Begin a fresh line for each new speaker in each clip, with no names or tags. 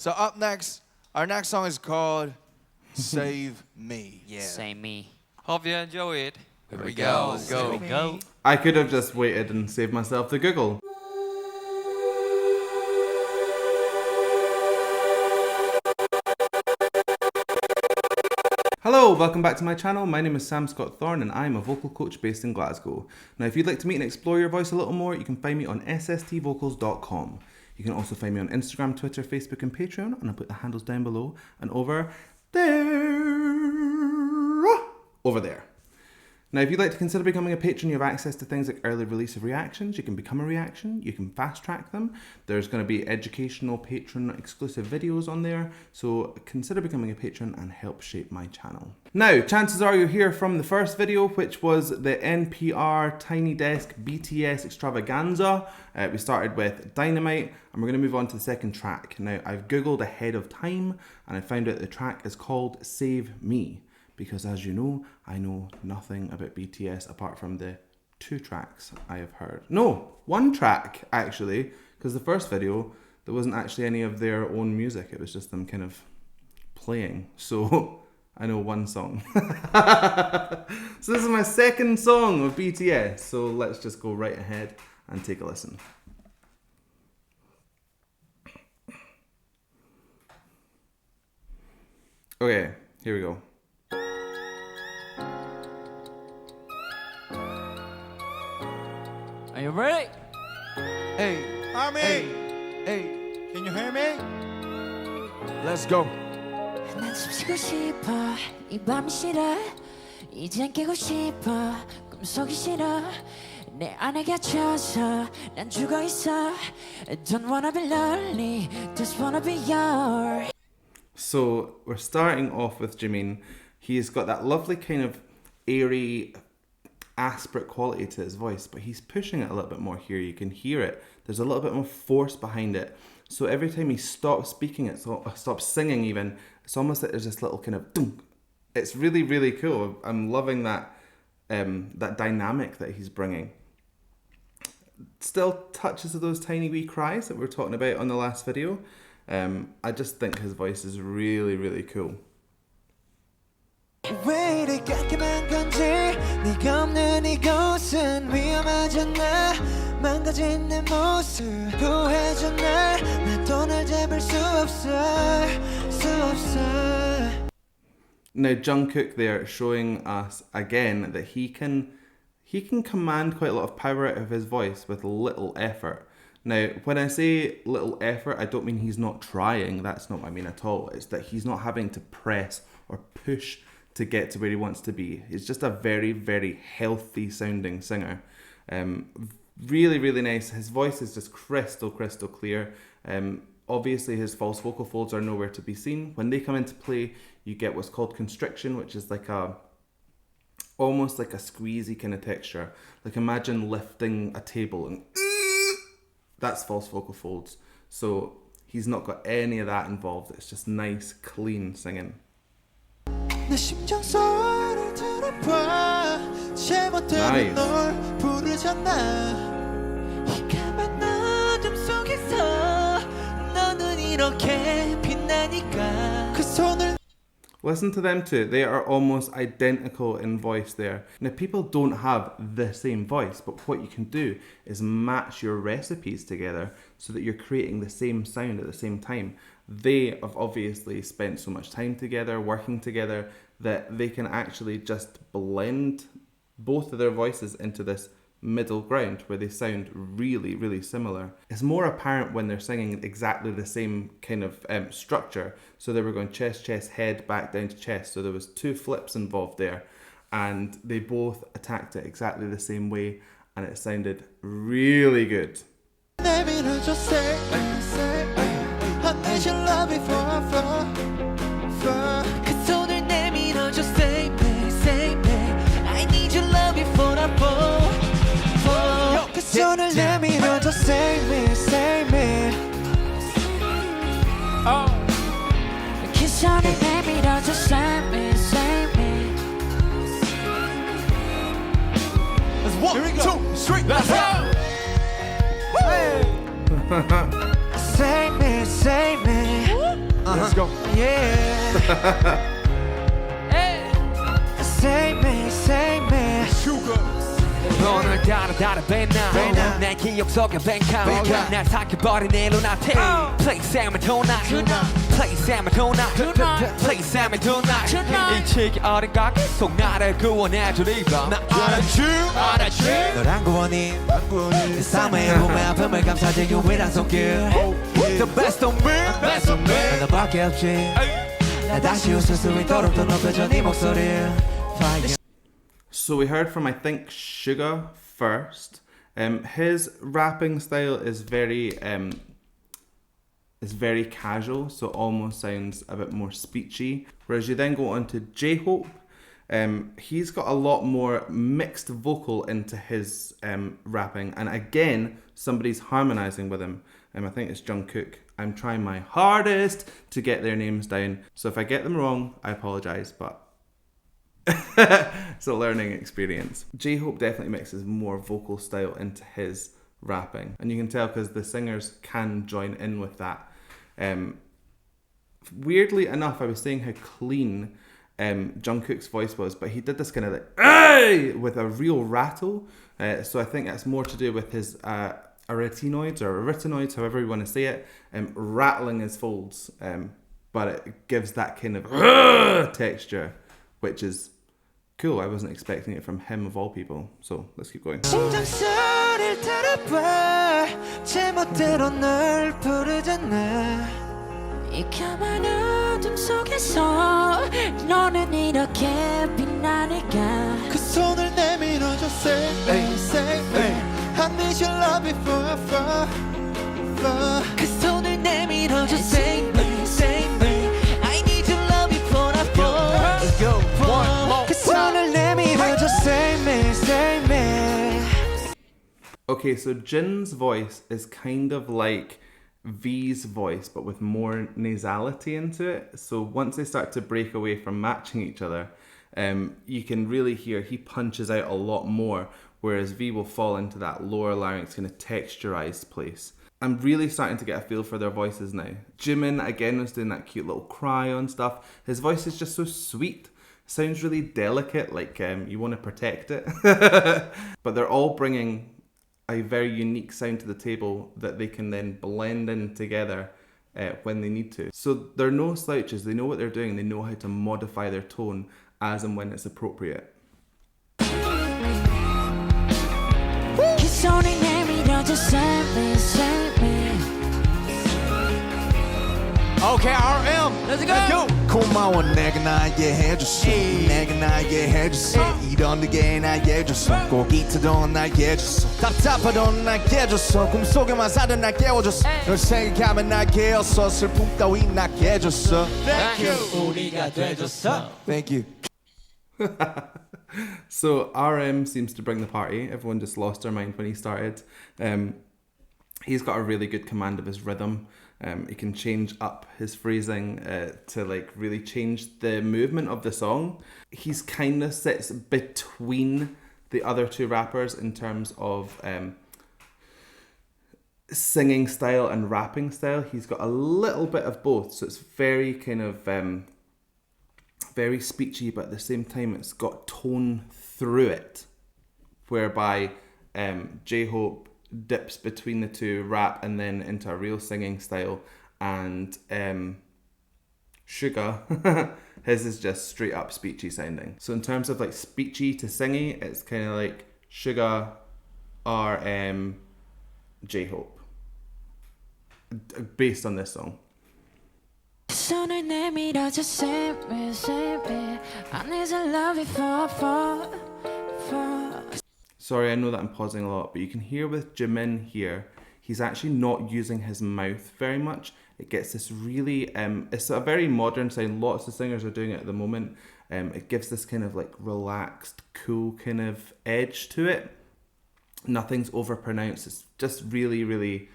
So up next, our next song is called Save Me.
Yeah.
Save me.
Hope you enjoy it.
Here we go. Let's go.
Here we go.
I could have just waited and saved myself the Google. Hello, welcome back to my channel. My name is Sam Scott-Thorne and I'm a vocal coach based in Glasgow. Now if you'd like to meet and explore your voice a little more, you can find me on sstvocals.com. You can also find me on Instagram, Twitter, Facebook and Patreon, and I'll put the handles down below and over there. Over there. Now, if you'd like to consider becoming a patron, you have access to things like early release of reactions. You can become a reaction. You can fast track them. There's going to be educational patron exclusive videos on there. So consider becoming a patron and help shape my channel. Now, chances are you'll hear from the first video, which was the NPR Tiny Desk BTS extravaganza. We started with Dynamite and we're going to move on to the second track. Now, I've Googled ahead of time and I found out the track is called Save Me. Because as you know, I know nothing about BTS apart from the 2 tracks I have heard. No, 1 track actually, because the first video, there wasn't actually any of their own music. It was just them kind of playing. So I know 1 song. So this is my second song of BTS. So let's just go right ahead and take a listen. Okay, here we go.
Are you ready?
Hey,
Army,
hey,
can you hear me?
let's go.
난 숨쉬고 싶어 이 밤이 싫어 이젠 깨고 싶어 꿈속이 싫어 내 안에 갇혀서 난 죽어있어 Don't wanna be lonely Just wanna be yours.
So we're starting off with Jimin. He's got that lovely kind of airy, aspirate quality to his voice, but he's pushing it a little bit more here. You can hear it. There's a little bit more force behind it. So every time he stops speaking, stops singing even, it's almost like there's this little kind of dunk. It's really, really cool. I'm loving that that dynamic that he's bringing. Still touches of those tiny wee cries that we were talking about on the last video. I just think his voice is really, really cool.
왜 이리 깔끔한 건지 네가 없는 이곳은 위험하잖아 망가진 내 모습 구해줘 나도 널 잡을 수 없어
Now Jungkook there showing us again that he can command quite a lot of power out of his voice with little effort. Now, when I say little effort, I don't mean he's not trying. That's not what I mean at all. It's that he's not having to press or push to get to where he wants to be. He's just a very, very healthy sounding singer. Really, really nice. His voice is just crystal clear. Obviously his false vocal folds are nowhere to be seen. When they come into play, you get what's called constriction, which is like almost like a squeezy kind of texture. Like imagine lifting a table and that's false vocal folds. So he's not got any of that involved. It's just nice, clean singing.
내 심장 소리를 들어봐 제멋대로
Nice.
널 부르잖아 이 까만 어둠 속에서 너는 이렇게 빛나니까 그 손을
Listen to them too. They are almost identical in voice there. Now, people don't have the same voice, but what you can do is match your recipes together so that you're creating the same sound at the same time. They have obviously spent so much time together, working together, that they can actually just blend both of their voices into this middle ground where they sound really, really similar. It's more apparent when they're singing exactly the same kind of structure. So they were going chest, chest, head, back down to chest. So there was 2 flips involved there and they both attacked it exactly the same way and it sounded really good.
내밀어줘 say I need your love before 그 손을 내밀어줘 say me I need your love before I fall 그 손을 내밀어줘 say me
그 손을 내밀어줘 say me
Here we go 1, 2, 3 let's go Say me
go.
Yeah. Save me, save me.
Sugar.
오늘 다른 벤나 내 기억 속에 뱅카 날 삭혀버린 내 눈앞에 Please say me tonight Please say me tonight Please say me tonight 이 치기 어린 가 계속 나를 구원해주리라 나 알았지
너란 구원이 내 삶의 몸의 아픔을 감싸줄 유일한 손길 The best of me 너밖에 없지 나 다시 웃을 수 있도록 더 높여줘 네 목소리
So we heard from, I think, Sugar first. His rapping style is very casual, so almost sounds a bit more speechy. Whereas you then go on to J-Hope, he's got a lot more mixed vocal into his rapping, and again, somebody's harmonizing with him. I think it's Jungkook. I'm trying my hardest to get their names down, so if I get them wrong, I apologize, but it's a learning experience. J-Hope definitely mixes more vocal style into his rapping, and you can tell because the singers can join in with that. Weirdly enough, I was saying how clean Jungkook's voice was, but he did this kind of like "Ay!" with a real rattle. So I think that's more to do with his arytenoids or arytenoids, however you want to say it, rattling his folds. But it gives that kind of texture, which is cool. I wasn't expecting it from him of all people. So let's keep going.
심장 소리를 들어봐 제멋대로 널 부르잖아
이 까만 어둠 속에서 너는 이렇게 빛나니까
그 손을 내밀어줘 Save me, save me I need your love before 그 손을 내밀어줘 Save me, save me I need your love before I fall 그 손을 내밀어줘 Save me, save me
Okay, so Jin's voice is kind of like V's voice, but with more nasality into it. So once they start to break away from matching each other, you can really hear he punches out a lot more, whereas V will fall into that lower larynx kind of texturized place. I'm really starting to get a feel for their voices now. Jimin again was doing that cute little cry on stuff. His voice is just so sweet. Sounds really delicate, like you want to protect it. But they're all bringing a very unique sound to the table that they can then blend in together when they need to. So they're no slouches, they know what they're doing, they know how to modify their tone as and when it's appropriate.
Okay, RM.
Let's go.
고마워 내가 나에게 해줬어 내가 나에게 해줬어 이런 게 나에게 줬어 꼭 이토록 나에게 줬어 답답하도 나에게 줬어 꿈속에만 살던 날 깨워줬어 널 생각하면 날 깨웠어 슬픔 따위 나게 해줬어 Thank you 우리가 돼줬어 Thank you
So RM seems to bring the party. Everyone just lost their mind when he started. He's got a really good command of his rhythm. He can change up his phrasing to like really change the movement of the song. He's kind of sits between the other two rappers in terms of singing style and rapping style. He's got a little bit of both, so it's very kind of very speechy, but at the same time it's got tone through it, whereby J-Hope dips between the two, rap and then into a real singing style, and Sugar his is just straight up speechy sounding. So in terms of like speechy to singy, it's kind of like Sugar, RM, J-Hope based on this song.
손을 내밀어줘 save me, save me I need to love you for
Sorry, I know that I'm pausing a lot, but you can hear with Jimin here, he's actually not using his mouth very much. It gets this really, it's a very modern sound. Lots of singers are doing it at the moment. It gives this kind of like relaxed, cool kind of edge to it. Nothing's overpronounced. It's just really, really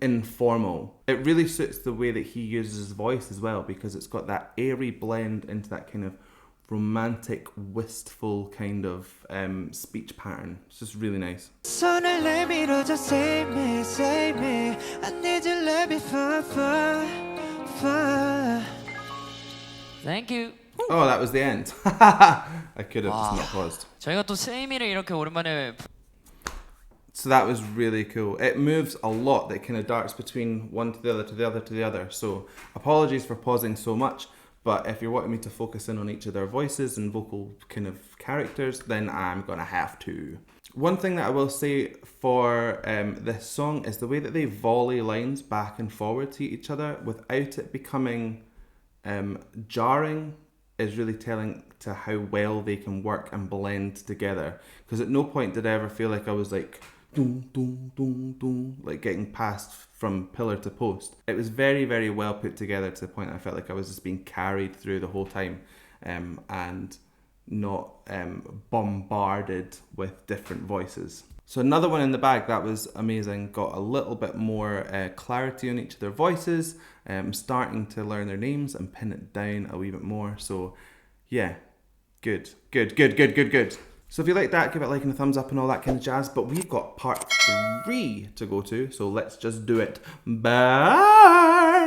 informal. It really suits the way that he uses his voice as well, because it's got that airy blend into that kind of romantic, wistful kind of speech pattern. It's just really nice.
손을 내밀어줘 save me, save me I need your love before
Thank you.
Oh, that was the end. I could have just not paused.
저희가 또 세이미를 이렇게 오랜만에
So that was really cool. It moves a lot. That kind of darts between one to the other, to the other, to the other. So apologies for pausing so much, but if you're wanting me to focus in on each of their voices and vocal kind of characters, then I'm gonna have to. One thing that I will say for this song is the way that they volley lines back and forward to each other without it becoming jarring is really telling to how well they can work and blend together. Because at no point did I ever feel like I was like dum, dum, dum, dum, like getting passed from pillar to post. It was very, very well put together to the point I felt like I was just being carried through the whole time and not bombarded with different voices. So another one in the bag that was amazing, got a little bit more clarity on each of their voices, starting to learn their names and pin it down a wee bit more. So yeah, good. So if you like that, give it a like and a thumbs up and all that kind of jazz. But we've got part 3 to go to, so let's just do it. Bye!